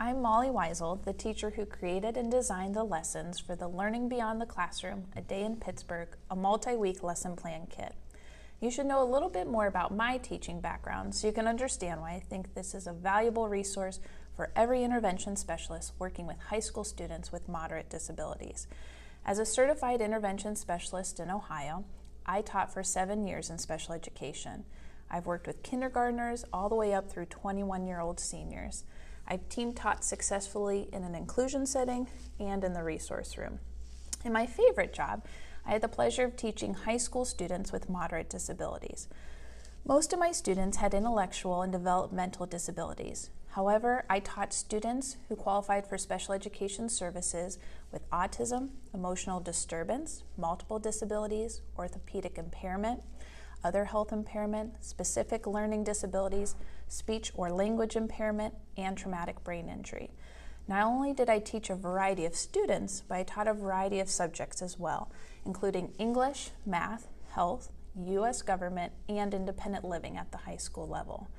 I'm Molly Weisel, the teacher who created and designed the lessons for the Learning Beyond the Classroom, A Day in Pittsburgh, a multi-week lesson plan kit. You should know a little bit more about my teaching background so you can understand why I think this is a valuable resource for every intervention specialist working with high school students with moderate disabilities. As a certified intervention specialist in Ohio, I taught for 7 years in special education. I've worked with kindergartners all the way up through 21-year-old seniors. I've team taught successfully in an inclusion setting and in the resource room. In my favorite job, I had the pleasure of teaching high school students with moderate disabilities. Most of my students had intellectual and developmental disabilities. However, I taught students who qualified for special education services with autism, emotional disturbance, multiple disabilities, orthopedic impairment, other health impairment, specific learning disabilities, speech or language impairment, and traumatic brain injury. Not only did I teach a variety of students, but I taught a variety of subjects as well, including English, math, health, U.S. government, and independent living at the high school level.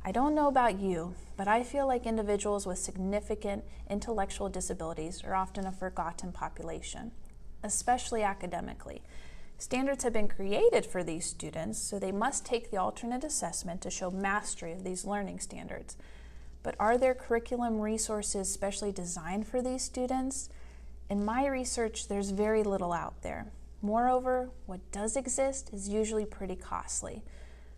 I don't know about you, but I feel like individuals with significant intellectual disabilities are often a forgotten population, especially academically. Standards have been created for these students, so they must take the alternate assessment to show mastery of these learning standards. But are there curriculum resources specially designed for these students? In my research, there's very little out there. Moreover, what does exist is usually pretty costly.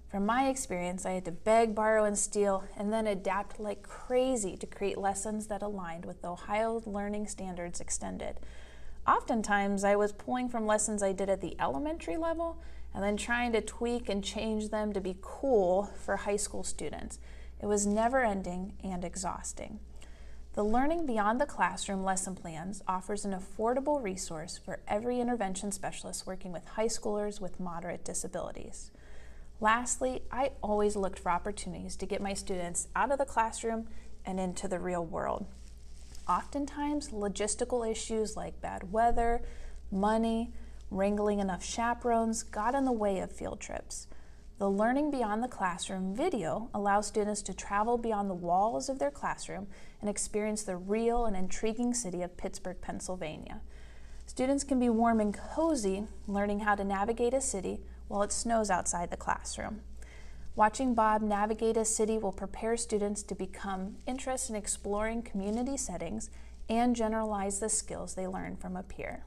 From my experience, I had to beg, borrow, and steal, and then adapt like crazy to create lessons that aligned with the Ohio Learning Standards Extended. Oftentimes, I was pulling from lessons I did at the elementary level and then trying to tweak and change them to be cool for high school students. It was never-ending and exhausting. The Learning Beyond the Classroom lesson plans offers an affordable resource for every intervention specialist working with high schoolers with moderate disabilities. Lastly, I always looked for opportunities to get my students out of the classroom and into the real world. Oftentimes, logistical issues like bad weather, money, wrangling enough chaperones got in the way of field trips. The Learning Beyond the Classroom video allows students to travel beyond the walls of their classroom and experience the real and intriguing city of Pittsburgh, Pennsylvania. Students can be warm and cozy, learning how to navigate a city while it snows outside the classroom. Watching Bob navigate a city will prepare students to become interested in exploring community settings and generalize the skills they learn from a peer.